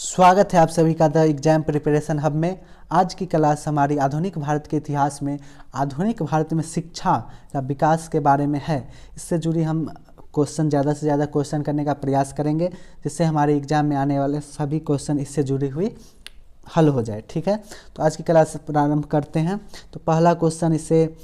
स्वागत है आप सभी का द एग्जाम प्रिपरेशन हब में। आज की क्लास हमारी आधुनिक भारत के इतिहास में आधुनिक भारत में शिक्षा का विकास के बारे में है। इससे जुड़ी हम क्वेश्चन ज़्यादा से ज़्यादा क्वेश्चन करने का प्रयास करेंगे, जिससे हमारे एग्जाम में आने वाले सभी क्वेश्चन इससे जुड़ी हुई हल हो जाए। ठीक है, तो आज की क्लास प्रारंभ करते हैं। तो पहला क्वेश्चन इससे,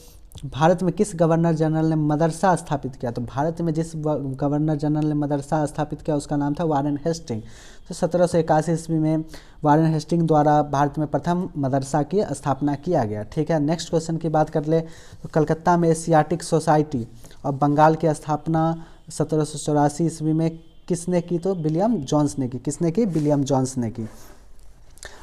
भारत में किस गवर्नर जनरल ने मदरसा स्थापित किया? तो भारत में जिस गवर्नर जनरल ने मदरसा स्थापित किया उसका नाम था वारेन हेस्टिंग। तो 1781 ईस्वी में वारेन हेस्टिंग द्वारा भारत में प्रथम मदरसा की स्थापना किया गया। ठीक है, नेक्स्ट क्वेश्चन की बात कर ले तो कलकत्ता में एशियाटिक सोसाइटी और बंगाल की स्थापना 1784 ईस्वी में किसने की? तो विलियम जोन्स ने की। किसने की? विलियम जोन्स ने की।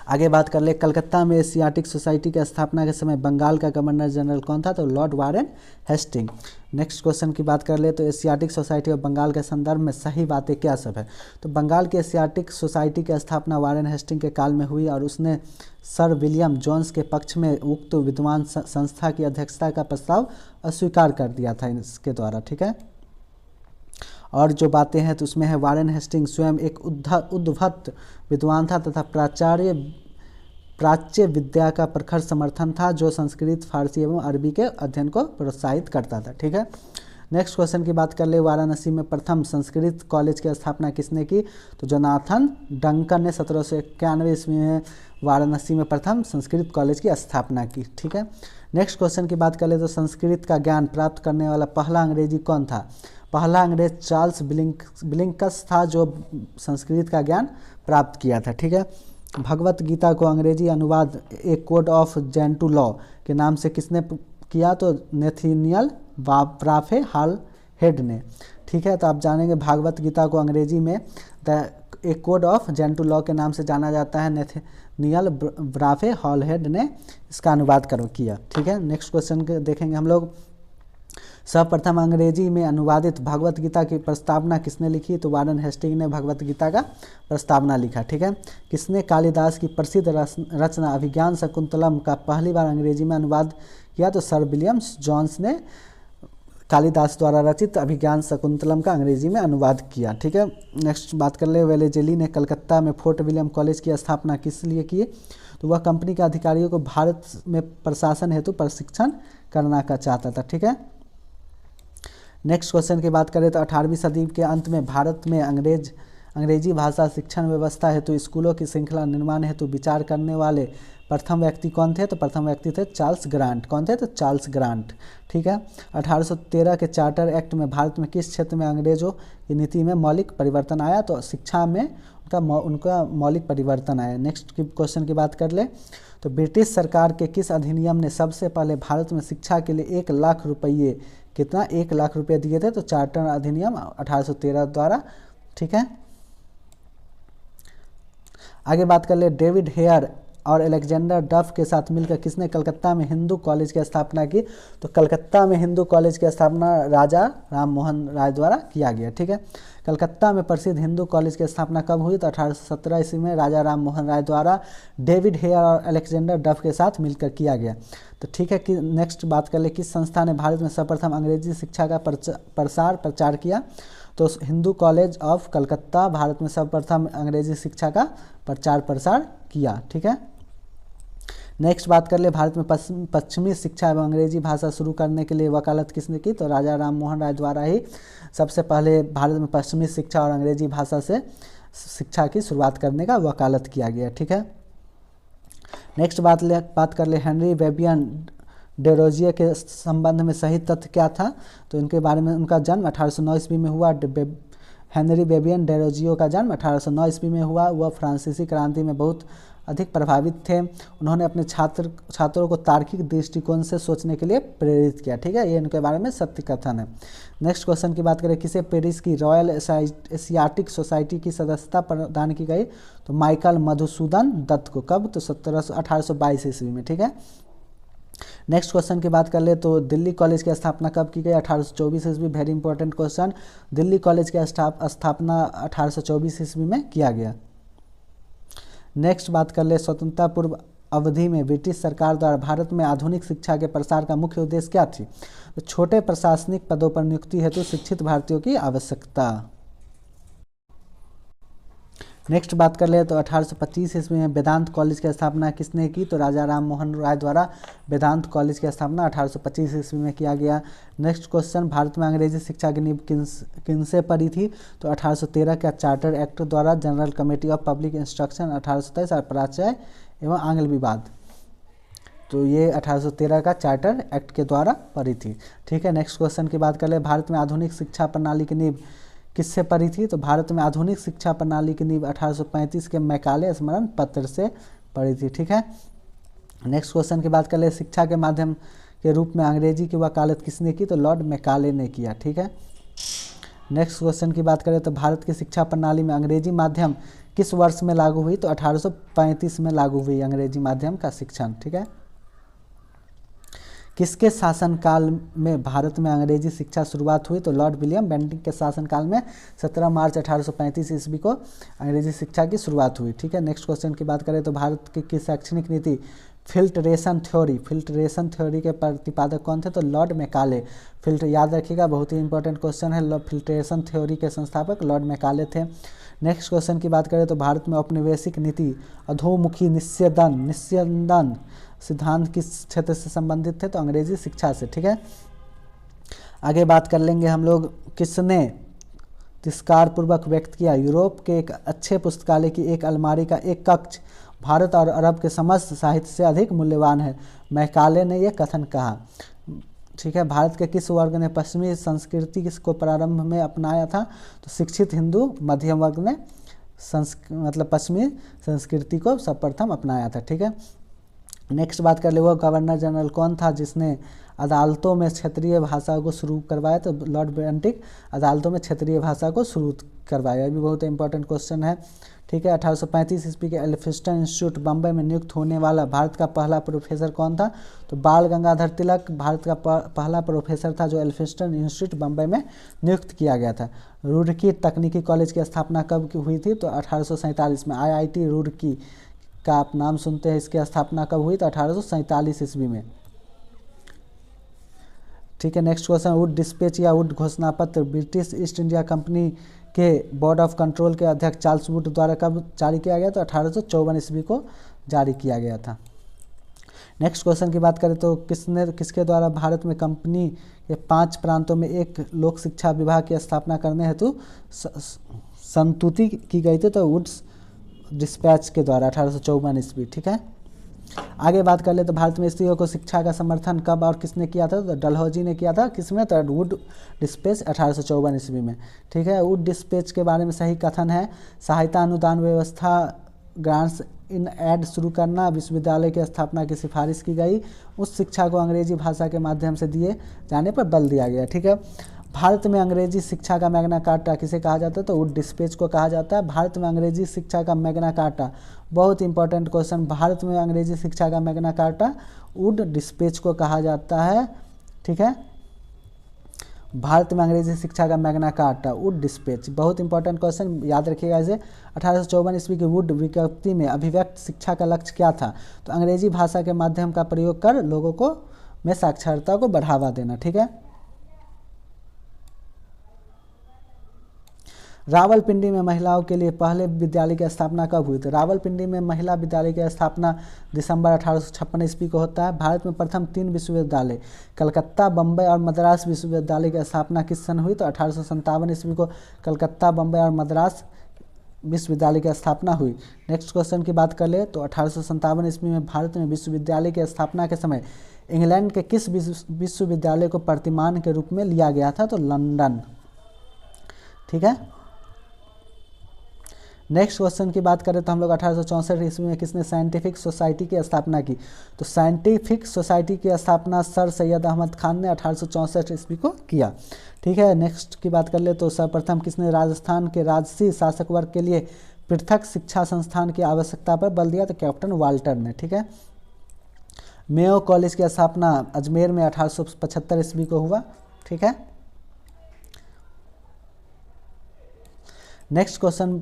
आगे बात कर ले, कलकत्ता में एशियाटिक सोसाइटी की स्थापना के समय बंगाल का गवर्नर जनरल कौन था? तो Lord Warren Hasting. Next question की बात कर ले तो एशियाटिक सोसाइटी और बंगाल के संदर्भ में सही बातें क्या सब है? तो बंगाल की एशियाटिक सोसाइटी की स्थापना वारेन हेस्टिंग के काल में हुई और उसने सर विलियम जोन्स के पक्ष में उक्त विद्वान संस्था की अध्यक्षता का प्रस्ताव अस्वीकार कर दिया था इसके द्वारा। ठीक है, और जो बातें हैं तो उसमें है वारेन हेस्टिंग स्वयं एक उद्धत विद्वान था तथा प्राच्य विद्या का प्रखर समर्थन था, जो संस्कृत, फारसी एवं अरबी के अध्ययन को प्रोत्साहित करता था। ठीक है, नेक्स्ट क्वेश्चन की बात कर ले, वाराणसी में प्रथम संस्कृत कॉलेज की स्थापना किसने की? तो जोनाथन डंकन ने 1791 ईस्वी में वाराणसी में प्रथम संस्कृत कॉलेज की स्थापना की। ठीक है, नेक्स्ट क्वेश्चन की बात कर ले तो संस्कृत का ज्ञान प्राप्त करने वाला पहला अंग्रेजी कौन था? पहला अंग्रेज चार्ल्स ब्लिंकस था, जो संस्कृत का ज्ञान प्राप्त किया था। ठीक है, भगवत गीता को अंग्रेजी अनुवाद ए कोड ऑफ जेंटू लॉ के नाम से किसने किया? तो नेथनियल ब्राफे हॉल हेड ने। ठीक है, तो आप जानेंगे भागवत गीता को अंग्रेजी में the A code of Gentoo law के नाम से जाना जाता है। नेथनियल ब्राफे हॉल हेड ने इसका अनुवाद किया। ठीक है, नेक्स्ट क्वेश्चन देखेंगे हम लोग, सर्वप्रथम अंग्रेजी में अनुवादित भगवत गीता की प्रस्तावना किसने लिखी? तो वारेन हेस्टिंग ने भगवत गीता का प्रस्तावना लिखा। ठीक है, किसने कालिदास की प्रसिद्ध रचना अभिज्ञान शकुंतलम का पहली बार अंग्रेजी में अनुवाद किया? तो सर विलियम जोन्स ने कालिदास द्वारा रचित अभिज्ञान शकुंतलम का अंग्रेजी में अनुवाद किया। ठीक है, नेक्स्ट बात कर ले, वेलेजेली ने कलकत्ता में फोर्ट विलियम कॉलेज की स्थापना किस लिए की? तो वह कंपनी के अधिकारियों को भारत में प्रशासन हेतु प्रशिक्षण करना का चाहता था। ठीक है, नेक्स्ट क्वेश्चन की बात करें तो 18वीं सदी के अंत में भारत में अंग्रेजी भाषा शिक्षण व्यवस्था हेतु स्कूलों की श्रृंखला निर्माण हेतु विचार करने वाले प्रथम व्यक्ति कौन थे? तो प्रथम व्यक्ति थे चार्ल्स ग्रांट। कौन थे? तो चार्ल्स ग्रांट। ठीक है, 1813 के चार्टर एक्ट में भारत में किस क्षेत्र में अंग्रेजों की नीति में मौलिक परिवर्तन आया? तो शिक्षा में उनका मौलिक परिवर्तन आया। नेक्स्ट क्वेश्चन की बात कर ले तो ब्रिटिश सरकार के किस अधिनियम ने सबसे पहले भारत में शिक्षा के लिए 1 लाख रुपये, कितना? 1 लाख रुपये दिए थे? तो चार्टर अधिनियम 1813 द्वारा। ठीक है, आगे बात कर ले, डेविड हेयर और अलेक्जेंडर डफ के साथ मिलकर किसने कलकत्ता में हिंदू कॉलेज की स्थापना की? तो कलकत्ता में हिंदू कॉलेज की स्थापना राजा राम मोहन राय द्वारा किया गया। ठीक है, कलकत्ता में प्रसिद्ध हिंदू कॉलेज की स्थापना कब हुई? तो 1817 ईस्वी में राजा राम मोहन राय द्वारा डेविड हेयर और अलेक्जेंडर डफ के साथ मिलकर किया गया। तो ठीक है, कि नेक्स्ट बात कर ले, किस संस्था ने भारत में सर्वप्रथम अंग्रेजी शिक्षा का प्रचार किया? तो हिंदू कॉलेज ऑफ कलकत्ता भारत में सर्वप्रथम अंग्रेजी शिक्षा का प्रसार किया। ठीक है, नेक्स्ट बात कर ले, भारत में पश्चिमी शिक्षा एवं अंग्रेजी भाषा शुरू करने के लिए वकालत किसने की? तो राजा राम मोहन राय द्वारा ही सबसे पहले भारत में पश्चिमी शिक्षा और अंग्रेजी भाषा से शिक्षा की शुरुआत करने का वकालत किया गया। ठीक है, नेक्स्ट बात कर ले, हेनरी बेबियन डेरोजियर के संबंध में सही तथ्य क्या था? तो इनके बारे में, उनका जन्म 1809 ईस्वी में हुआ। हेनरी बेबियन डेरोजियो का जन्म 1809 ईस्वी में हुआ। वह फ्रांसीसी क्रांति में बहुत अधिक प्रभावित थे। उन्होंने अपने छात्रों को तार्किक दृष्टिकोण से सोचने के लिए प्रेरित किया। ठीक है, ये इनके बारे में सत्य कथन है। नेक्स्ट क्वेश्चन की बात करें, किसे पेरिस की रॉयल एशियाटिक सोसाइटी की सदस्यता प्रदान की गई? तो माइकल मधुसूदन दत्त को। कब? तो 1822 ईस्वी में। ठीक है, नेक्स्ट क्वेश्चन की बात कर ले तो दिल्ली कॉलेज की स्थापना कब की गई? 1824 ईस्वी। Very important question, Delhi college की स्थापना 1824 ईस्वी में किया गया। नेक्स्ट बात कर ले, स्वतंत्रता पूर्व अवधि में ब्रिटिश सरकार द्वारा भारत में आधुनिक शिक्षा के प्रसार का मुख्य उद्देश्य क्या थी? तो छोटे प्रशासनिक पदों पर नियुक्ति हेतु शिक्षित भारतीयों की आवश्यकता। नेक्स्ट बात कर ले तो 1825 ईस्वी में वेदांत कॉलेज की स्थापना किसने की? तो राजा राम मोहन राय द्वारा वेदांत कॉलेज की स्थापना 1825 ईस्वी में किया गया। नेक्स्ट क्वेश्चन, भारत में अंग्रेजी शिक्षा की नींव किनसे पड़ी थी? तो 1813 के चार्टर एक्ट द्वारा, general committee of public instruction 1827 और प्राच्य एवं आंग्ल विवाद, तो ये 1813 का चार्टर एक्ट के द्वारा पड़ी थी। ठीक है, नेक्स्ट क्वेश्चन की बात कर ले, भारत में आधुनिक शिक्षा प्रणाली की नींव किससे पड़ी थी? तो भारत में आधुनिक शिक्षा प्रणाली की नींव 1835 के मैकाले स्मरण पत्र से पड़ी थी। ठीक है, नेक्स्ट क्वेश्चन की बात कर ले, शिक्षा के माध्यम के रूप में अंग्रेजी की वकालत किसने की? तो लॉर्ड मैकाले ने किया। ठीक है, नेक्स्ट क्वेश्चन की बात करें तो भारत की शिक्षा प्रणाली में अंग्रेजी माध्यम किस वर्ष में लागू हुई? तो 1835 में लागू हुई अंग्रेजी माध्यम का शिक्षण। ठीक है, किसके शासनकाल में भारत में अंग्रेजी शिक्षा शुरुआत हुई? तो लॉर्ड विलियम बेंटिक के शासनकाल में 17 मार्च 1835 ईस्वी को अंग्रेजी शिक्षा की शुरुआत हुई। ठीक है, नेक्स्ट क्वेश्चन की बात करें तो भारत की शैक्षणिक नीति फिल्ट्रेशन थ्योरी के प्रतिपादक कौन थे? तो लॉर्ड मैकाले। याद रखिएगा, बहुत ही इंपॉर्टेंट क्वेश्चन है। फिल्ट्रेशन थ्योरी के संस्थापक लॉर्ड मैकाले थे। नेक्स्ट क्वेश्चन की बात करें तो भारत में औपनिवेशिक नीति अधोमुखी निस्यंदन सिद्धांत किस क्षेत्र से संबंधित थे? तो अंग्रेजी शिक्षा से। ठीक है, आगे बात कर लेंगे हम लोग, किसने तिरस्कार पूर्वक व्यक्त किया यूरोप के एक अच्छे पुस्तकालय की एक अलमारी का एक कक्ष भारत और अरब के समस्त साहित्य से अधिक मूल्यवान है? मैकाले ने यह कथन कहा। ठीक है, भारत के किस वर्ग ने पश्चिमी संस्कृति को प्रारंभ में अपनाया था? तो शिक्षित हिंदू मध्यम वर्ग ने पश्चिमी संस्कृति को सर्वप्रथम अपनाया था। ठीक है, नेक्स्ट बात कर ले, वो गवर्नर जनरल कौन था जिसने अदालतों में क्षेत्रीय भाषा को शुरू करवाया? तो लॉर्ड बेंटिक अदालतों में क्षेत्रीय भाषा को शुरू करवाया। ये भी बहुत इंपॉर्टेंट क्वेश्चन है। ठीक है, 1835 ईस्वी के एल्फिंस्टन इंस्टीट्यूट बम्बई में नियुक्त होने वाला भारत का पहला प्रोफेसर कौन था? तो बाल गंगाधर तिलक भारत का पहला प्रोफेसर था जो एल्फिंस्टन इंस्टीट्यूट बम्बई में नियुक्त किया गया था। रुड़की तकनीकी कॉलेज की स्थापना कब हुई थी? तो 1847 में। IIT रुड़की का आप नाम सुनते हैं, इसकी स्थापना कब हुई? तो 1847 ईस्वी में। ठीक है, नेक्स्ट क्वेश्चन, वुड डिस्पैच या वुड घोषणा पत्र ब्रिटिश ईस्ट इंडिया कंपनी के बोर्ड ऑफ कंट्रोल के अध्यक्ष चार्ल्स वुड द्वारा कब जारी किया गया? तो 1854 ईस्वी को जारी किया गया था। नेक्स्ट क्वेश्चन की बात करें तो किसके द्वारा भारत में कंपनी के 5 प्रांतों में एक लोक शिक्षा विभाग की स्थापना करने हेतु संतुति की गई थी? तो वुड्स डिस्पैच के द्वारा 1854 ईस्वी। ठीक है, आगे बात कर ले तो भारत में स्त्रियों को शिक्षा का समर्थन कब और किसने किया था? तो डलहौजी ने किया था। किसमें? तो वुड डिस्पैच 1854 ईस्वी में। ठीक है, वुड डिस्पैच के बारे में सही कथन है, सहायता अनुदान व्यवस्था ग्रांट्स इन एड शुरू करना, विश्वविद्यालय की स्थापना की सिफारिश की गई, उस शिक्षा को अंग्रेजी भाषा के माध्यम से दिए जाने पर बल दिया गया। ठीक है, भारत में अंग्रेजी शिक्षा का मैग्ना कार्टा किसे कहा जाता है? तो वुड डिस्पैच को कहा जाता है। भारत में अंग्रेजी शिक्षा का मैग्ना कार्टा, बहुत इंपॉर्टेंट क्वेश्चन, भारत में अंग्रेजी शिक्षा का मैग्ना कार्टा वुड डिस्पैच को कहा जाता है। ठीक है, भारत में अंग्रेजी शिक्षा का मैग्ना कार्टा वुड डिस्पैच, बहुत इंपॉर्टेंट क्वेश्चन, याद रखिएगा इसे। 1854 ईस्वी की वुड विज्ञप्ति में अभिव्यक्त शिक्षा का लक्ष्य क्या था? तो अंग्रेजी भाषा के माध्यम का प्रयोग कर लोगों को में साक्षरता को बढ़ावा देना। ठीक है, रावलपिंडी में महिलाओं के लिए पहले विद्यालय की स्थापना कब हुई? तो रावलपिंडी में महिला विद्यालय की स्थापना दिसंबर 1856 ईस्वी को होता है। भारत में प्रथम 3 विश्वविद्यालय कलकत्ता, बम्बई और मद्रास विश्वविद्यालय की स्थापना किस सन हुई? तो 1857 ईस्वी को कलकत्ता, बम्बई और मद्रास विश्वविद्यालय की स्थापना हुई। नेक्स्ट क्वेश्चन की बात कर ले तो 1857 ईस्वी में भारत में विश्वविद्यालय की स्थापना के समय इंग्लैंड के किस विश्वविद्यालय को प्रतिमान के रूप में लिया गया था? तो लंदन। ठीक है, नेक्स्ट क्वेश्चन की बात करें तो हम लोग 1864 ईस्वी में किसने साइंटिफिक सोसाइटी की स्थापना की? तो साइंटिफिक सोसाइटी की स्थापना सर सैयद अहमद खान ने 1864 ईस्वी को किया। ठीक है, नेक्स्ट की बात कर ले तो सर्वप्रथम किसने राजस्थान के राजसी शासक वर्ग के लिए पृथक शिक्षा संस्थान की आवश्यकता पर बल दिया? तो कैप्टन वाल्टर ने। ठीक है, मेयो कॉलेज की स्थापना अजमेर में 1875 ईस्वी को हुआ। ठीक है, नेक्स्ट क्वेश्चन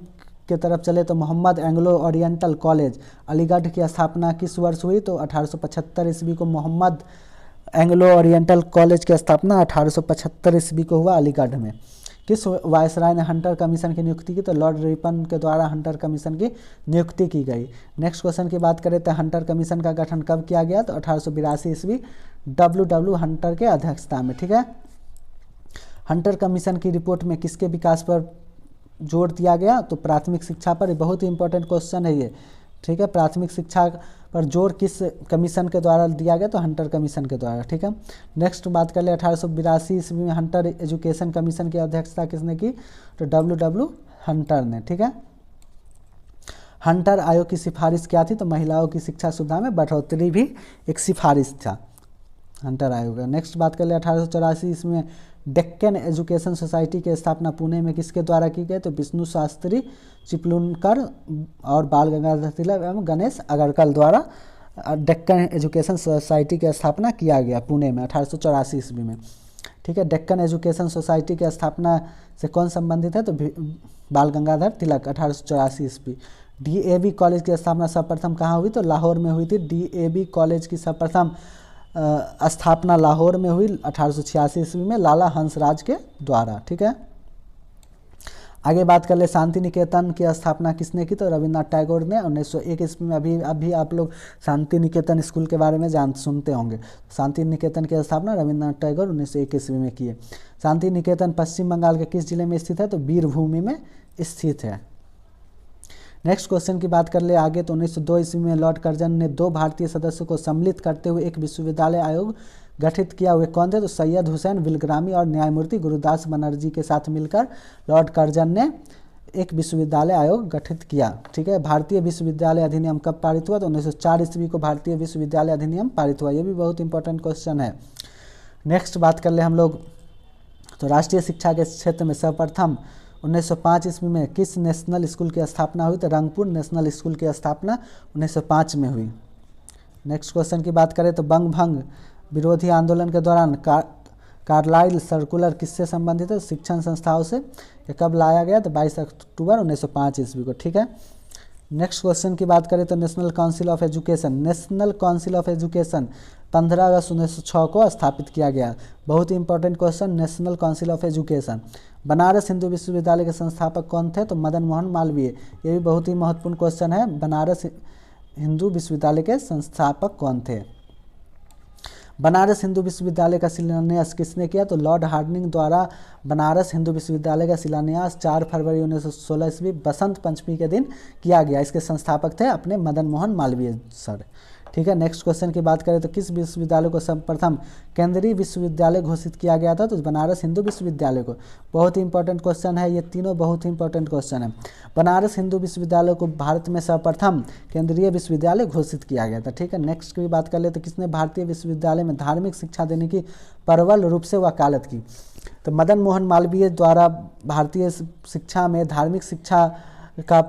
की तरफ चले तो Mohammad Anglo Oriental College Aligarh की स्थापना किस वर्ष हुई? तो 1875 ईस्वी को मोहम्मद एंग्लो ओरिएंटल कॉलेज की स्थापना 1875 ईस्वी को हुआ अलीगढ़ में। किस वायसराय ने हंटर कमीशन की नियुक्ति की? तो लॉर्ड रिपन के द्वारा हंटर कमीशन की नियुक्ति की गई। नेक्स्ट क्वेश्चन की बात करें तो हंटर कमीशन का गठन कब किया गया? तो 1882 ईस्वी W हंटर के अध्यक्षता में। ठीक है, हंटर कमीशन की रिपोर्ट में किसके विकास पर जोर दिया गया? तो प्राथमिक शिक्षा पर। बहुत ही इंपॉर्टेंट क्वेश्चन है ये। ठीक है, प्राथमिक शिक्षा पर जोर किस कमीशन के द्वारा दिया गया? तो हंटर कमीशन के द्वारा। ठीक है, नेक्स्ट बात कर ले 1882 ईस्वी में हंटर एजुकेशन कमीशन की अध्यक्षता किसने की? तो W हंटर ने। ठीक है, हंटर आयोग की सिफारिश क्या थी? तो महिलाओं की शिक्षा सुविधा में बढ़ोतरी भी एक सिफारिश था हंटर आयोग का। नेक्स्ट बात कर ले 1884 ईस्वी में डेक्कन एजुकेशन सोसाइटी की स्थापना पुणे में किसके द्वारा की गई? तो विष्णु शास्त्री चिपलुनकर और बाल गंगाधर तिलक एवं गणेश अगरकर द्वारा डेक्कन एजुकेशन सोसाइटी की स्थापना किया गया पुणे में 1884 ईस्वी में। ठीक है, डेक्कन एजुकेशन सोसाइटी की स्थापना से कौन संबंधित है? तो बाल गंगाधर तिलक 1884 ईस्वी। DAV कॉलेज की स्थापना सर्वप्रथम कहाँ हुई? तो लाहौर में हुई थी। DAV कॉलेज की सर्वप्रथम स्थापना लाहौर में हुई 1886 ईस्वी में लाला हंसराज के द्वारा। ठीक है, आगे बात कर ले शांति निकेतन की स्थापना किसने की? तो रविन्द्रनाथ टैगोर ने 1901 ईस्वी में। अभी आप लोग शांति निकेतन स्कूल के बारे में सुनते होंगे। शांति निकेतन की स्थापना रविन्द्रनाथ टैगोर 1901 ईस्वी में किए। शांति निकेतन पश्चिम बंगाल के किस जिले में स्थित है? तो वीरभूमि में स्थित है। नेक्स्ट क्वेश्चन की बात कर ले आगे तो 1902 ईस्वी में लॉर्ड कर्जन ने 2 भारतीय सदस्यों को सम्मिलित करते हुए एक विश्वविद्यालय आयोग गठित किया। हुए कौन थे? तो सैयद हुसैन विलग्रामी और न्यायमूर्ति गुरुदास बनर्जी के साथ मिलकर लॉर्ड कर्जन ने एक विश्वविद्यालय आयोग गठित किया। ठीक है, भारतीय विश्वविद्यालय अधिनियम कब पारित हुआ? तो 1904 ईस्वी को भारतीय विश्वविद्यालय अधिनियम पारित हुआ। ये भी बहुत इंपॉर्टेंट क्वेश्चन है। नेक्स्ट बात कर ले हम लोग तो राष्ट्रीय शिक्षा के क्षेत्र में सर्वप्रथम 1905 ईस्वी में किस नेशनल स्कूल की स्थापना हुई? तो रंगपुर नेशनल स्कूल की स्थापना 1905 में हुई। नेक्स्ट क्वेश्चन की बात करें तो बंग भंग विरोधी आंदोलन के दौरान कार्लाइल सर्कुलर किससे संबंधित है? शिक्षण संस्थाओं से। ये कब लाया गया? तो 22 अक्टूबर 1905 ईस्वी को। ठीक है, नेक्स्ट क्वेश्चन की बात करें तो नेशनल काउंसिल ऑफ एजुकेशन 15 अगस्त 1906 को स्थापित किया गया। बहुत ही important question, national council of education. Banaras Hindu Vishwavidyalaya के संस्थापक कौन थे? तो मदन मोहन मालवीय। ये भी बहुत ही महत्वपूर्ण क्वेश्चन है। बनारस हिंदू विश्वविद्यालय के संस्थापक कौन थे? बनारस हिंदू विश्वविद्यालय का शिलान्यास किसने किया? तो लॉर्ड हार्डिंग द्वारा बनारस हिंदू विश्वविद्यालय का शिलान्यास 4 फरवरी 1916 ईस्वी बसंत पंचमी के दिन किया गया। इसके संस्थापक थे अपने मदन मोहन मालवीय सर। ठीक है, नेक्स्ट क्वेश्चन की बात करें तो किस विश्वविद्यालय को सर्वप्रथम केंद्रीय विश्वविद्यालय घोषित किया गया था? तो बनारस हिंदू विश्वविद्यालय को। बहुत ही इंपॉर्टेंट क्वेश्चन है, ये तीनों बहुत ही इंपॉर्टेंट क्वेश्चन है। बनारस हिंदू विश्वविद्यालय को भारत में सर्वप्रथम केंद्रीय विश्वविद्यालय घोषित किया गया था। ठीक है, नेक्स्ट की बात कर ले तो किसने भारतीय विश्वविद्यालय में धार्मिक शिक्षा देने की प्रबल रूप से वकालत की? तो मदन मोहन मालवीय द्वारा भारतीय शिक्षा में धार्मिक शिक्षा का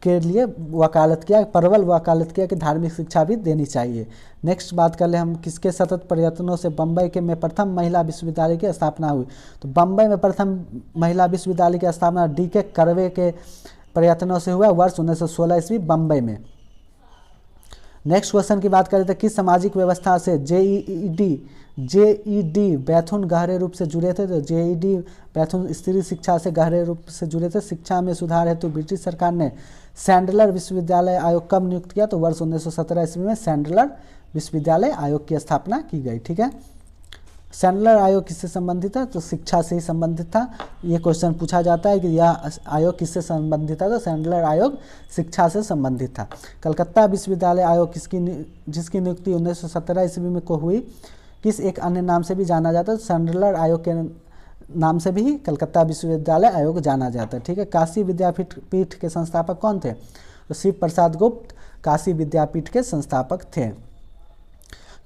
के लिए वकालत किया, प्रबल वकालत किया कि धार्मिक शिक्षा भी देनी चाहिए। नेक्स्ट बात कर ले हम किसके सतत प्रयत्नों से बम्बई के में प्रथम महिला विश्वविद्यालय की स्थापना हुई? तो बम्बई में प्रथम महिला विश्वविद्यालय की स्थापना DK कर्वे के प्रयत्नों से हुआ वर्ष 1916 ईस्वी बम्बई में। नेक्स्ट क्वेश्चन की बात करें तो किस सामाजिक व्यवस्था से JED बैथुन गहरे रूप से जुड़े थे? तो JED बैथुन स्त्री शिक्षा से गहरे रूप से जुड़े थे। शिक्षा में सुधार हेतु ब्रिटिश सरकार ने सैंडलर विश्वविद्यालय आयोग कब नियुक्त किया? तो वर्ष 1917 ईस्वी में सैंडलर विश्वविद्यालय आयोग की स्थापना की गई। ठीक है, सैंडलर आयोग किससे संबंधित है? तो शिक्षा से ही संबंधित था। ये क्वेश्चन पूछा जाता है कि यह आयोग किससे संबंधित था? तो सैंडलर आयोग शिक्षा से संबंधित था। कलकत्ता विश्वविद्यालय आयोग जिसकी नियुक्ति 1917 ईस्वी में को हुई, किस एक अन्य नाम से भी जाना जाता है? सैंडलर आयोग के नाम से भी कलकत्ता विश्वविद्यालय आयोग जाना जाता है। ठीक है, काशी विद्यापीठ के संस्थापक कौन थे? तो शिव प्रसाद गुप्त काशी विद्यापीठ के संस्थापक थे।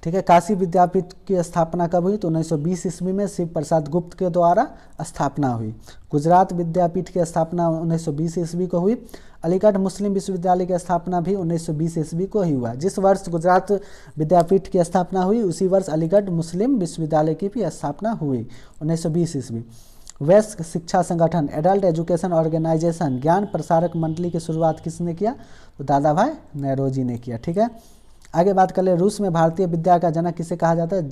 ठीक है, काशी विद्यापीठ की स्थापना कब हुई? तो 1920 ईस्वी में शिव प्रसाद गुप्त के द्वारा स्थापना हुई। गुजरात विद्यापीठ की स्थापना 1920 ईस्वी को हुई। अलीगढ़ मुस्लिम विश्वविद्यालय की स्थापना भी 1920 ईस्वी को ही हुआ। जिस वर्ष गुजरात विद्यापीठ की स्थापना हुई उसी वर्ष अलीगढ़ मुस्लिम विश्वविद्यालय की भी स्थापना हुई 1920 ईस्वी। वैश्विक शिक्षा संगठन एडल्ट एजुकेशन ऑर्गेनाइजेशन ज्ञान प्रसारक मंडली की शुरुआत किसने किया? तो दादा भाई नेहरूजी ने किया। ठीक है, आगे बात कर ले रूस में भारतीय विद्या का जनक किसे कहा जाता है?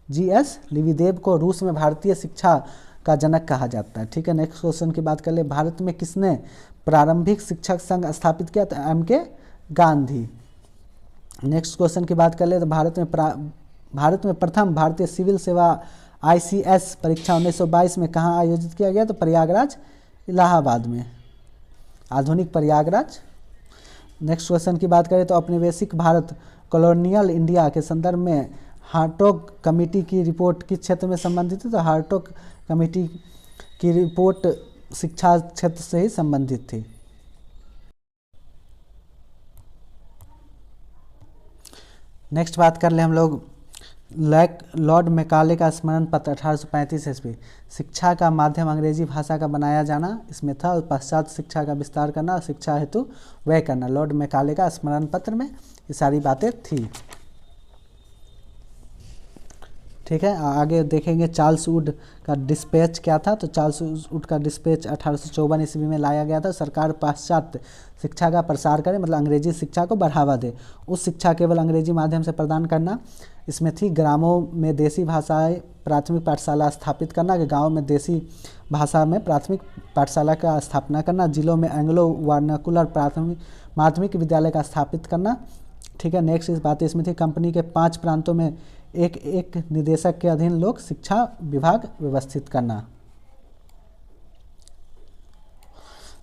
GS लिविदेव को रूस में भारतीय शिक्षा का जनक कहा जाता है। ठीक है, नेक्स्ट क्वेश्चन की बात कर ले, भारत में किसने प्रारंभिक शिक्षक संघ स्थापित किया? तो M.K. गांधी। नेक्स्ट क्वेश्चन की बात कर ले, तो भारत में प्रथम भारतीय सिविल सेवा ICS परीक्षा 1922 में कहाँ आयोजित किया गया? तो प्रयागराज, इलाहाबाद में, आधुनिक प्रयागराज। नेक्स्ट क्वेश्चन की बात करें तो औपनिवेशिक भारत कॉलोनियल इंडिया के संदर्भ में हार्टोग कमेटी की रिपोर्ट किस क्षेत्र में संबंधित है? तो हार्टोग कमेटी की रिपोर्ट शिक्षा क्षेत्र से ही संबंधित थी। नेक्स्ट बात कर ले हम लोग लॉर्ड मैकाले का स्मरण पत्र 1835 ईस्वी, शिक्षा का माध्यम अंग्रेजी भाषा का बनाया जाना इसमें था, और पश्चात शिक्षा का विस्तार करना और शिक्षा हेतु व्यय करना, लॉर्ड मैकाले का स्मरण पत्र में ये सारी बातें थी। ठीक है, आगे देखेंगे चार्ल्स वुड का डिस्पैच क्या था? तो चार्ल्स वुड का डिस्पैच 1854 ईस्वी में लाया गया था। सरकार पाश्चात्य शिक्षा का प्रसार करे, मतलब अंग्रेजी शिक्षा को बढ़ावा दे, उस शिक्षा केवल अंग्रेजी माध्यम से प्रदान करना इसमें थी। ग्रामों में देसी भाषाएं प्राथमिक पाठशाला स्थापित करना, कि गाँव में देसी भाषा में प्राथमिक पाठशाला का स्थापना करना। जिलों में एंग्लो वर्नाकुलर प्राथमिक माध्यमिक विद्यालय का स्थापित करना। ठीक है, नेक्स्ट इस बात इसमें थी, कंपनी के 5 प्रांतों में एक निदेशक के अधीन लोक शिक्षा विभाग व्यवस्थित करना।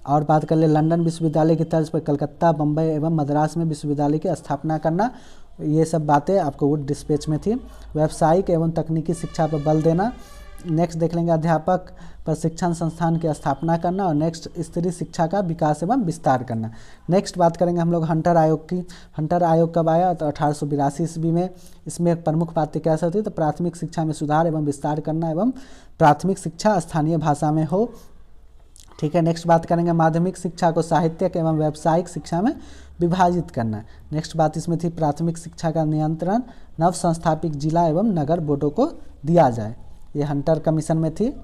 और बात कर ले लंदन विश्वविद्यालय की तर्ज पर कलकत्ता, बम्बई एवं मद्रास में विश्वविद्यालय की स्थापना करना। ये सब बातें आपको वुड डिस्पैच में थी। व्यावसायिक एवं तकनीकी शिक्षा पर बल देना। नेक्स्ट देख लेंगे अध्यापक प्रशिक्षण संस्थान की स्थापना करना, और नेक्स्ट स्त्री शिक्षा का विकास एवं विस्तार करना। नेक्स्ट बात करेंगे हम लोग हंटर आयोग की। हंटर आयोग कब आया? तो 1882 ईस्वी में। इसमें एक प्रमुख बातें कैसे होती है? तो प्राथमिक शिक्षा में सुधार एवं विस्तार करना एवं प्राथमिक शिक्षा स्थानीय भाषा में हो। ठीक है, नेक्स्ट बात करेंगे माध्यमिक शिक्षा को साहित्यिक एवं व्यावसायिक शिक्षा में विभाजित करना। नेक्स्ट बात इसमें थी प्राथमिक शिक्षा का नियंत्रण नव संस्थापित जिला एवं नगर बोर्डों को दिया जाए, ये हंटर कमीशन में थी।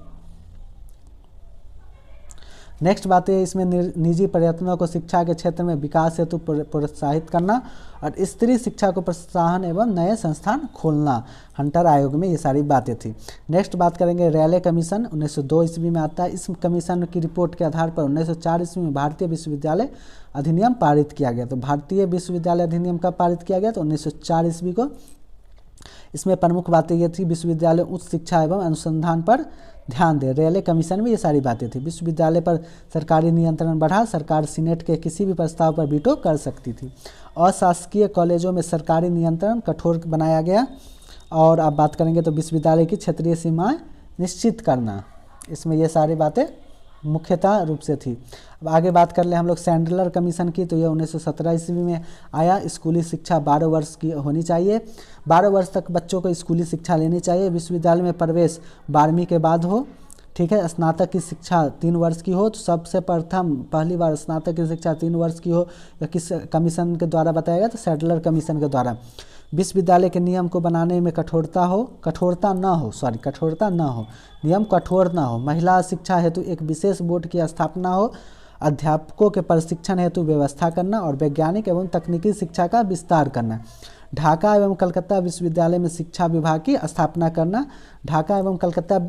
नेक्स्ट बात है इसमें निजी प्रयत्नों को शिक्षा के क्षेत्र में विकास हेतु प्रोत्साहित करना, और स्त्री शिक्षा को प्रोत्साहन एवं नए संस्थान खोलना। हंटर आयोग में ये सारी बातें थी। नेक्स्ट बात करेंगे रैले कमीशन 1902 ईस्वी में आता है। इस कमीशन की रिपोर्ट के आधार पर 1904 ईस्वी में भारतीय विश्वविद्यालय अधिनियम पारित किया गया। तो भारतीय विश्वविद्यालय अधिनियम कब पारित किया गया? तो 1904 ईस्वी को। इसमें प्रमुख बातें ये थी, विश्वविद्यालय उच्च शिक्षा एवं अनुसंधान पर ध्यान दे। रेले कमीशन में ये सारी बातें थी। विश्वविद्यालय पर सरकारी नियंत्रण बढ़ा, सरकार सीनेट के किसी भी प्रस्ताव पर वीटो कर सकती थी। अशासकीय कॉलेजों में सरकारी नियंत्रण कठोर बनाया गया। और अब बात करेंगे तो विश्वविद्यालय की क्षेत्रीय सीमाएं निश्चित करना, इसमें ये सारी बातें मुख्यतः रूप से थी। अब आगे बात कर ले हम लोग सैंडलर कमीशन की, तो ये 1917 ईस्वी में आया। स्कूली शिक्षा 12 वर्ष की होनी चाहिए, 12 वर्ष तक बच्चों को स्कूली शिक्षा लेनी चाहिए। विश्वविद्यालय में प्रवेश 12वीं के बाद हो। ठीक है, स्नातक की शिक्षा 3 वर्ष की हो। तो सबसे प्रथम पहली बार स्नातक की शिक्षा 3 वर्ष की हो, या किस कमीशन के द्वारा बताया गया? तो सैंडलर कमीशन के द्वारा। विश्वविद्यालय के नियम को बनाने में कठोरता न हो, नियम कठोर न हो। महिला शिक्षा हेतु एक विशेष बोर्ड की स्थापना हो। अध्यापकों के प्रशिक्षण हेतु व्यवस्था करना, और वैज्ञानिक एवं तकनीकी शिक्षा का विस्तार करना। ढाका एवं कलकत्ता विश्वविद्यालय में शिक्षा विभाग की स्थापना करना। ढाका एवं कलकत्ता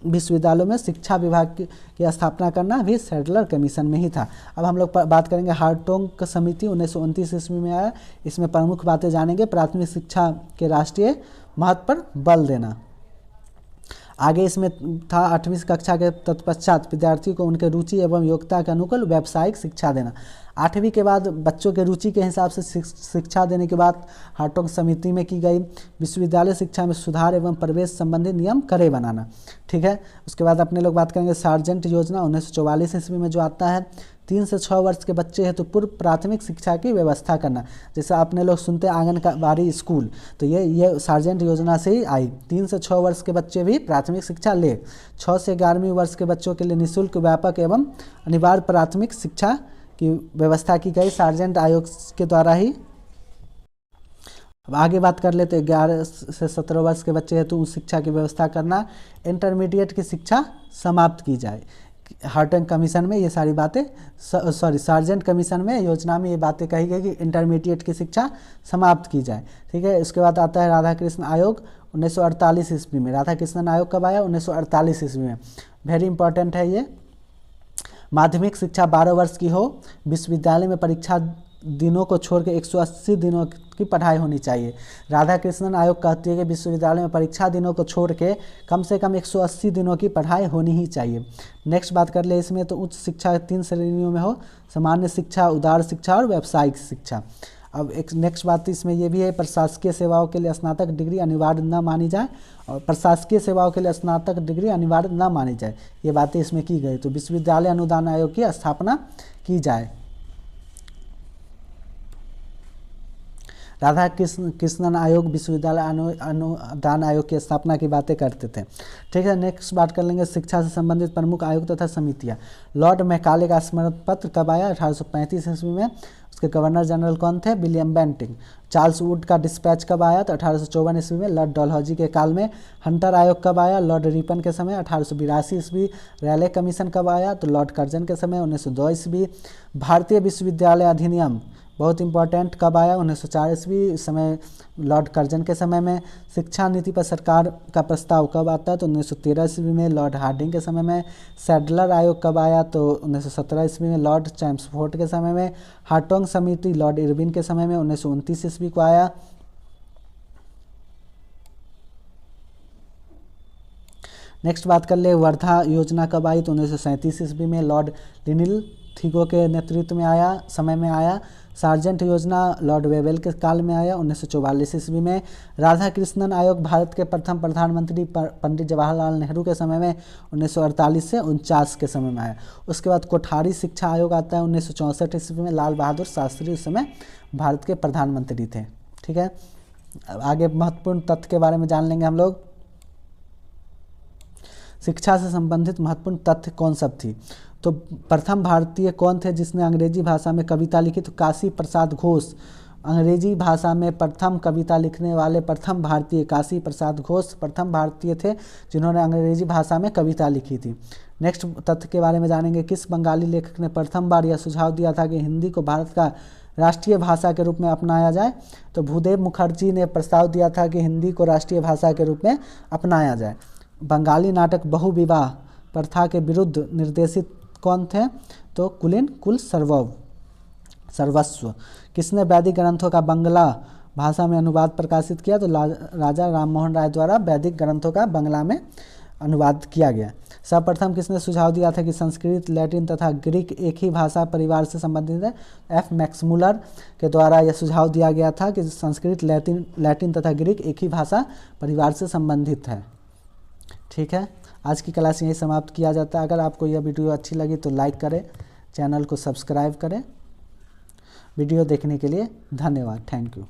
विश्वविद्यालयों में शिक्षा विभाग की स्थापना करना भी सैंडलर कमीशन में ही था। अब हम लोग बात करेंगे हार्टोग समिति 1929 ईस्वी में आया। इसमें प्रमुख बातें जानेंगे, प्राथमिक शिक्षा के राष्ट्रीय महत्व पर बल देना। आगे इसमें था 8वीं कक्षा के तत्पश्चात विद्यार्थियों को उनके रुचि एवं योग्यता के अनुकूल व्यावसायिक शिक्षा देना। 8वीं के बाद बच्चों के रुचि के हिसाब से शिक्षा देने के बाद हार्टोग समिति में की गई। विश्वविद्यालय शिक्षा में सुधार एवं प्रवेश संबंधी नियम कड़े बनाना। ठीक है, उसके बाद अपने लोग बात करेंगे सार्जेंट योजना 1944 ईस्वी में जो आता है। 3 से 6 वर्ष के बच्चे हेतु पूर्व प्राथमिक शिक्षा की व्यवस्था करना। जैसे आपने लोग सुनते हैं आंगनबाड़ी स्कूल, तो ये सार्जेंट योजना से ही आई। 3 से 6 वर्ष के बच्चे भी प्राथमिक शिक्षा ले। 6 से 11वीं वर्ष के बच्चों के लिए निःशुल्क व्यापक एवं अनिवार्य प्राथमिक शिक्षा की व्यवस्था की गई सार्जेंट आयोग के द्वारा ही। अब आगे बात कर लेते हैं 11 से 17 वर्ष के बच्चे हेतु उच्च शिक्षा की व्यवस्था करना। इंटरमीडिएट की शिक्षा समाप्त की जाए। हार्टोग कमीशन में ये सारी बातें सार्जेंट कमीशन में योजना में ये बातें कही गई कि इंटरमीडिएट की शिक्षा समाप्त की जाए। ठीक है, इसके बाद आता है राधाकृष्ण आयोग 1948 ईस्वी में। राधा कृष्णन आयोग कब आया? 1948 ईस्वी में। वेरी इंपॉर्टेंट है ये। माध्यमिक शिक्षा 12 वर्ष की हो, विश्वविद्यालय में परीक्षा दिनों को छोड़ के 180 दिनों की पढ़ाई होनी चाहिए। राधा कृष्णन आयोग कहती है कि विश्वविद्यालय में परीक्षा दिनों को छोड़ के कम से कम 180 दिनों की पढ़ाई होनी ही चाहिए। नेक्स्ट बात कर ले इसमें, तो उच्च शिक्षा 3 श्रेणियों में हो, सामान्य शिक्षा, उदार शिक्षा और व्यावसायिक शिक्षा। अब एक नेक्स्ट बात इसमें ये भी है, प्रशासकीय सेवाओं के लिए स्नातक डिग्री अनिवार्य न मानी जाए, और प्रशासकीय सेवाओं के लिए स्नातक डिग्री अनिवार्य न मानी जाए, ये बातें इसमें की गई। तो विश्वविद्यालय अनुदान आयोग की स्थापना की जाए। राधा कृष्णन आयोग विश्वविद्यालय अनुदान आयोग की स्थापना की बातें करते थे। ठीक है, नेक्स्ट बात कर लेंगे शिक्षा से संबंधित प्रमुख आयोग तथा समितियाँ। लॉर्ड मैकाले का स्मरण पत्र कब आया? 1835 ईस्वी में। उसके गवर्नर जनरल कौन थे? William Bentinck. चार्ल्स वुड का डिस्पैच कब आया? तो 1854 ईस्वी में, लॉर्ड डलहौजी के काल में। हंटर आयोग कब आया? लॉर्ड रिपन के समय, 1882 ईस्वी। रैले कमीशन कब आया? तो लॉर्ड कर्जन के समय, 1902 ईस्वी। भारतीय विश्वविद्यालय अधिनियम बहुत इंपॉर्टेंट कब आया? 1904 ईस्वी, इस समय लॉर्ड कर्जन के समय में। शिक्षा नीति पर सरकार का प्रस्ताव कब आता है? तो 1913 ईस्वी में, लॉर्ड हार्डिंग के समय में। सैडलर आयोग कब आया? तो 1917 ईस्वी में, लॉर्ड चैम्सफोर्ड के समय में। हार्टोंग समिति लॉर्ड इरविन के समय में 1929 ईस्वी को आया। नेक्स्ट बात कर ले वर्धा योजना कब आई? तो 1937 ईस्वी में, लॉर्ड लिनिल थीगो के नेतृत्व में आया, समय में आया। सार्जेंट योजना लॉर्ड वेवेल के काल में आया, 1944 ईस्वी में। राधा कृष्णन आयोग भारत के प्रथम प्रधानमंत्री पंडित जवाहरलाल नेहरू के समय में 1948 से 49 के समय में आया। उसके बाद कोठारी शिक्षा आयोग आता है 1964 ईस्वी में। लाल बहादुर शास्त्री उस समय भारत के प्रधानमंत्री थे। ठीक है, आगे महत्वपूर्ण तथ्य के बारे में जान लेंगे हम लोग। शिक्षा से संबंधित महत्वपूर्ण तथ्य कौन सब थी? तो प्रथम भारतीय कौन थे जिसने अंग्रेजी भाषा में कविता लिखी? तो काशी प्रसाद घोष। अंग्रेजी भाषा में प्रथम कविता लिखने वाले प्रथम भारतीय काशी प्रसाद घोष प्रथम भारतीय थे जिन्होंने अंग्रेजी भाषा में कविता लिखी थी। नेक्स्ट तथ्य के बारे में जानेंगे, किस बंगाली लेखक ने प्रथम बार यह सुझाव दिया था कि हिंदी को भारत का राष्ट्रीय भाषा के रूप में अपनाया जाए? तो भूदेव मुखर्जी ने प्रस्ताव दिया था कि हिंदी को राष्ट्रीय भाषा के रूप में अपनाया जाए। बंगाली नाटक बहुविवाह प्रथा के विरुद्ध निर्देशित कौन थे? तो कुलीन कुल सर्वस्व। किसने वैदिक ग्रंथों का बंगला भाषा में अनुवाद प्रकाशित किया? तो राजा राममोहन राय द्वारा वैदिक ग्रंथों का बंगला में अनुवाद किया गया। सर्वप्रथम किसने सुझाव दिया था कि संस्कृत, लैटिन तथा ग्रीक एक ही भाषा परिवार से संबंधित है? एफ मैक्समूलर के द्वारा यह सुझाव दिया गया था कि संस्कृत, लैटिन तथा ग्रीक एक ही भाषा परिवार से संबंधित है। ठीक है, आज की क्लास यहीं समाप्त किया जाता है। अगर आपको यह वीडियो अच्छी लगी तो लाइक करें, चैनल को सब्सक्राइब करें। वीडियो देखने के लिए धन्यवाद। Thank you.